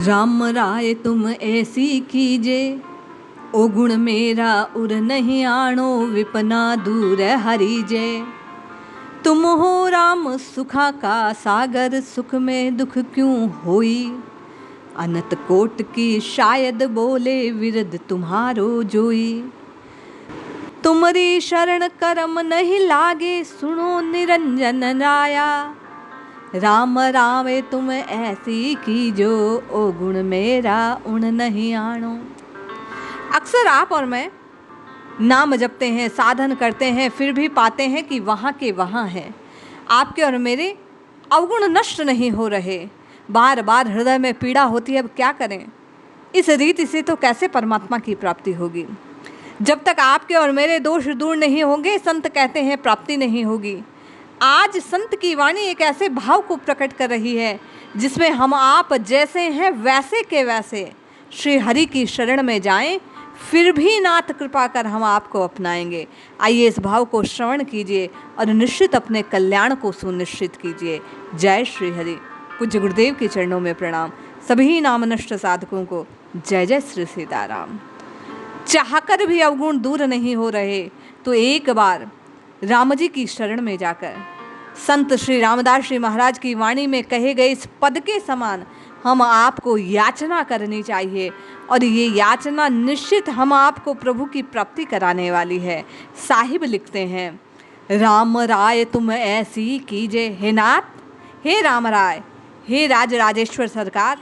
राम राय तुम ऐसी कीजे, ओ गुण मेरा उर नहीं आणो, विपना दूर हरिजे। तुम हो राम सुखा का सागर, सुख में दुख क्यों होई। अनंत कोट की शायद बोले, विरद तुम्हारो जोई। तुम्हारी शरण करम नहीं लागे, सुनो निरंजन राया। राम रावे तुम ऐसी कीजो, ओ गुण मेरा उण नहीं आणो। अक्सर आप और मैं नाम जपते हैं, साधन करते हैं, फिर भी पाते हैं कि वहाँ के वहाँ है। आपके और मेरे अवगुण नष्ट नहीं हो रहे, बार बार हृदय में पीड़ा होती है। अब क्या करें, इस रीति से तो कैसे परमात्मा की प्राप्ति होगी। जब तक आपके और मेरे दोष दूर नहीं होंगे, संत कहते हैं प्राप्ति नहीं होगी। आज संत की वाणी एक ऐसे भाव को प्रकट कर रही है जिसमें हम आप जैसे हैं वैसे के वैसे श्री हरि की शरण में जाएं, फिर भी नाथ कृपा कर हम आपको अपनाएंगे। आइए इस भाव को श्रवण कीजिए और निश्चित अपने कल्याण को सुनिश्चित कीजिए। जय श्री हरि। पूज्य गुरुदेव के चरणों में प्रणाम। सभी नाम नष्ट साधकों को जय जय श्री सीताराम। चाहकर भी अवगुण दूर नहीं हो रहे तो एक बार राम जी की शरण में जाकर संत श्री रामदास जी महाराज की वाणी में कहे गए इस पद के समान हम आपको याचना करनी चाहिए, और ये याचना निश्चित हम आपको प्रभु की प्राप्ति कराने वाली है। साहिब लिखते हैं, राम राय तुम ऐसी कीजे। हे नाथ, हे राम राय, हे राज राजेश्वर सरकार,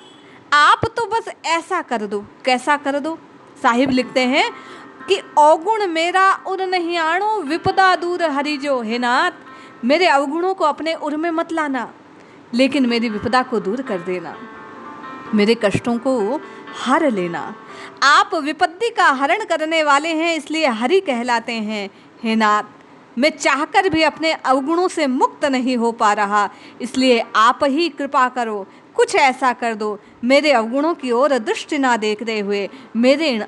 आप तो बस ऐसा कर दो। कैसा कर दो? साहिब लिखते हैं कि अवगुण मेरा उर नहीं आणो, विपदा दूर हरिजो। हे नाथ, मेरे अवगुणों को अपने उर में मत लाना, लेकिन मेरी विपदा को दूर कर देना, मेरे कष्टों को हर लेना। आप विपत्ति का हरण करने वाले हैं, इसलिए हरि कहलाते हैं। हे नाथ, मैं चाहकर भी अपने अवगुणों से मुक्त नहीं हो पा रहा, इसलिए आप ही कृपा करो, कुछ ऐसा कर दो, मेरे अवगुणों की ओर दृष्टि ना देखते हुए मेरे इन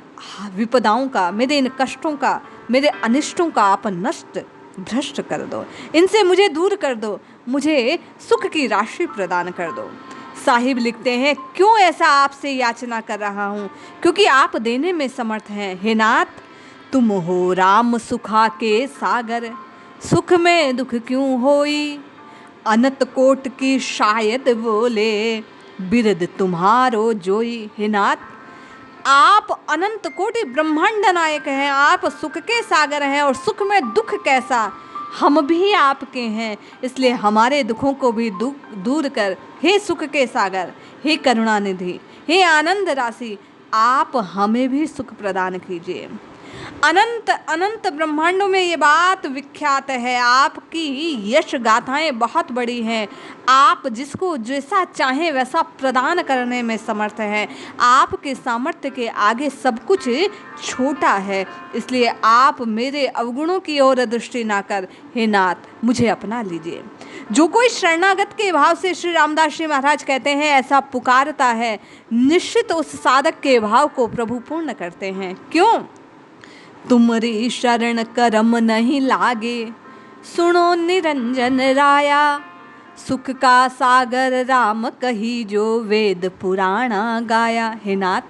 विपदाओं का, मेरे इन कष्टों का, मेरे अनिष्टों का आप नष्ट भ्रष्ट कर दो, इनसे मुझे दूर कर दो, मुझे सुख की राशि प्रदान कर दो। साहिब लिखते हैं, क्यों ऐसा आपसे याचना कर रहा हूँ? क्योंकि आप देने में समर्थ हैं। हे नाथ, तुम हो राम सुखा के सागर, सुख में दुख क्यों होई। अनंत कोट की शायद बोले, बिरद तुम्हारो जोई। हे नाथ, आप अनंत कोटि ब्रह्मांड नायक हैं, आप सुख के सागर हैं, और सुख में दुख कैसा, हम भी आपके हैं, इसलिए हमारे दुखों को भी दूर कर, हे सुख के सागर, हे करुणानिधि, हे आनंद राशि, आप हमें भी सुख प्रदान कीजिए। अनंत अनंत ब्रह्मांडों में ये बात विख्यात है, आपकी यश गाथाएं बहुत बड़ी हैं। आप जिसको जैसा चाहें वैसा प्रदान करने में समर्थ हैं। आपके सामर्थ्य के आगे सब कुछ छोटा है, इसलिए आप मेरे अवगुणों की ओर दृष्टि ना कर, हे नाथ, मुझे अपना लीजिए। जो कोई शरणागत के भाव से, श्री रामदास जी महाराज कहते हैं, ऐसा पुकारता है, निश्चित उस साधक के भाव को प्रभु पूर्ण करते हैं। क्यों? तुम्हारी शरण करम नहीं लागे, सुनो निरंजन राया। सुख का सागर राम कही जो, वेद पुराणा गाया। हे नाथ,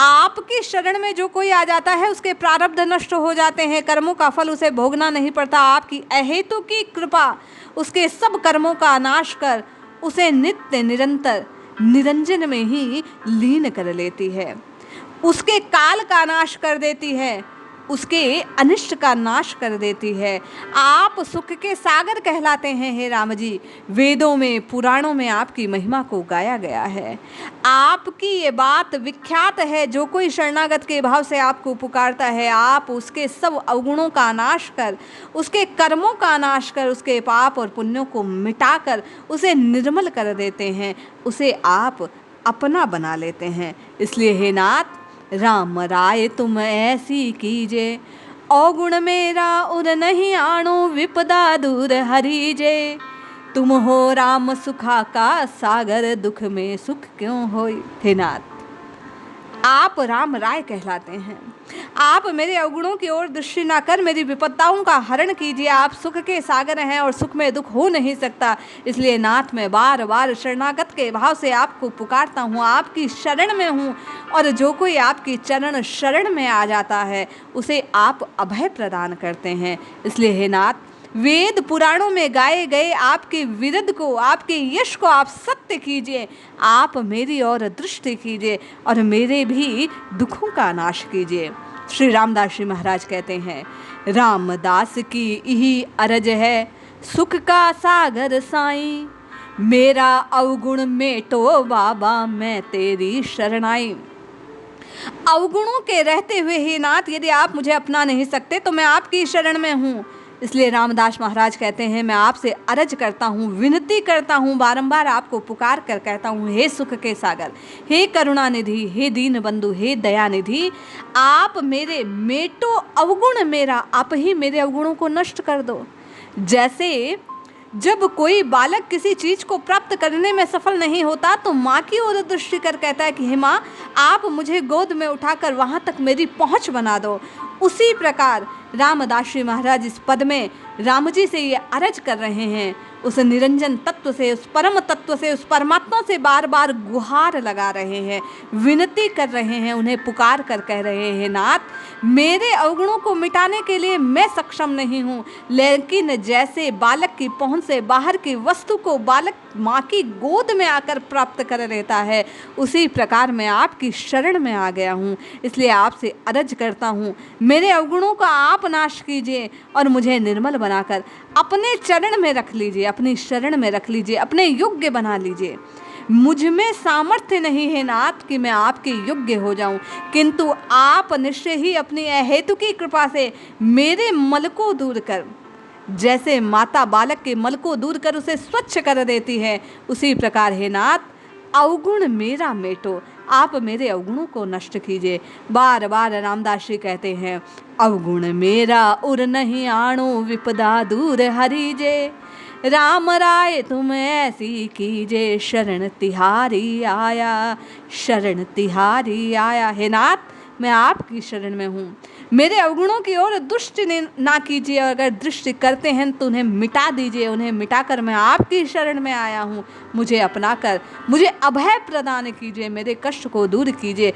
आपकी शरण में जो कोई आ जाता है उसके प्रारब्ध नष्ट हो जाते हैं, कर्मों का फल उसे भोगना नहीं पड़ता। आपकी अहेतु की कृपा उसके सब कर्मों का नाश कर उसे नित्य निरंतर निरंजन में ही लीन कर लेती है, उसके काल का नाश कर देती है, उसके अनिष्ट का नाश कर देती है। आप सुख के सागर कहलाते हैं। हे राम जी, वेदों में पुराणों में आपकी महिमा को गाया गया है। आपकी ये बात विख्यात है, जो कोई शरणागत के भाव से आपको पुकारता है, आप उसके सब अवगुणों का नाश कर, उसके कर्मों का नाश कर, उसके पाप और पुण्यों को मिटाकर उसे निर्मल कर देते हैं, उसे आप अपना बना लेते हैं। इसलिए हे नाथ, राम राय तुम ऐसी कीजे, अवगुण मेरा उर नहीं आणो, विपदा दूर हरिजे। तुम हो राम सुखा का सागर, दुख में सुख क्यों होई। हे नाथ, आप राम राय कहलाते हैं, आप मेरे अवगुणों की ओर दृष्टि ना कर मेरी विपत्ताओं का हरण कीजिए। आप सुख के सागर हैं और सुख में दुख हो नहीं सकता। इसलिए नाथ मैं बार बार शरणागत के भाव से आपको पुकारता हूँ, आपकी शरण में हूँ। और जो कोई आपकी चरण शरण में आ जाता है उसे आप अभय प्रदान करते हैं। इसलिए हे नाथ, वेद पुराणों में गाए गए आपके विरध को, आपके यश को आप सत्य कीजिए। आप मेरी ओर दृष्टि कीजिए और मेरे भी दुखों का नाश कीजिए। श्री रामदास जी महाराज कहते हैं, रामदास की यही अरज है, सुख का सागर साईं, मेरा अवगुण मेटो बाबा मैं तेरी शरण आई। अवगुणों के रहते हुए ही नाथ, यदि आप मुझे अपना नहीं सकते तो मैं आपकी शरण में हूँ। इसलिए रामदास महाराज कहते हैं, मैं आपसे अरज करता हूँ, विनती करता हूँ, बारंबार आपको पुकार कर कहता हूँ, हे सुख के सागर, हे करुणानिधि, हे दीन बंधु, हे दयानिधि, आप मेरे मेटो अवगुण मेरा, आप ही मेरे अवगुणों को नष्ट कर दो। जैसे जब कोई बालक किसी चीज को प्राप्त करने में सफल नहीं होता तो माँ की ओर दृष्टि कर कहता है कि हे माँ, आप मुझे गोद में उठाकर वहाँ तक मेरी पहुँच बना दो। उसी प्रकार रामदास जी महाराज इस पद में राम जी से ये अरज कर रहे हैं, उस निरंजन तत्व से, उस परम तत्व से, उस परमात्मा से बार बार गुहार लगा रहे हैं, विनती कर रहे हैं, उन्हें पुकार कर कह रहे हैं, नाथ, मेरे अवगुणों को मिटाने के लिए मैं सक्षम नहीं हूँ, लेकिन जैसे बालक की पहुँच से बाहर की वस्तु को बालक माँ की गोद में आकर प्राप्त कर लेता है, उसी प्रकार मैं आपकी शरण में आ गया हूँ। इसलिए आपसे अरज करता हूँ, मेरे अवगुणों का आप नाश कीजिए और मुझे निर्मल बनाकर अपने चरण में रख लीजिए, अपनी शरण में रख लीजिए, अपने योग्य बना लीजिए। मुझ में सामर्थ्य नहीं है नाथ कि मैं आपके योग्य हो जाऊं, किंतु आप निश्चय ही अपनी अहेतु की कृपा से मेरे मल को दूर कर, जैसे माता बालक के मल को दूर कर उसे स्वच्छ कर देती है, उसी प्रकार हे नाथ, अवगुण मेरा मेटो, आप मेरे अवगुणों को नष्ट कीजिए। बार बार रामदास जी कहते हैं, अवगुण मेरा उर नहीं आणो, विपदा दूर हरिजे, राम राय तुम ऐसी कीजे, शरण तिहारी आया, शरण तिहारी आया। हे नाथ, मैं आपकी शरण में हूँ, मेरे अवगुणों की ओर दृष्टि ना कीजिए, अगर दृष्टि करते हैं तो उन्हें मिटा दीजिए, उन्हें मिटाकर मैं आपकी शरण में आया हूँ। मुझे अपनाकर मुझे अभय प्रदान कीजिए, मेरे कष्ट को दूर कीजिए।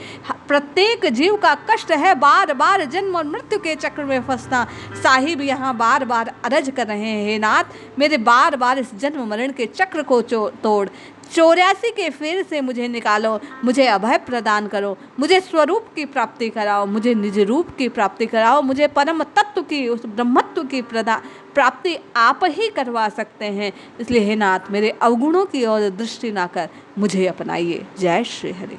प्रत्येक जीव का कष्ट है बार बार जन्म और मृत्यु के चक्र में फंसना। साहिब यहाँ बार बार अरज कर रहे हैं, हे नाथ, मेरे बार बार इस जन्म मरण के चक्र को तोड़ 84 के फेर से मुझे निकालो, मुझे अभय प्रदान करो, मुझे स्वरूप की प्राप्ति कराओ, मुझे निज रूप की प्राप्ति कराओ, मुझे परम तत्व की, उस ब्रह्मत्व की प्राप्ति आप ही करवा सकते हैं। इसलिए हे नाथ, मेरे अवगुणों की ओर दृष्टि ना कर मुझे अपनाइए। जय श्री हरि।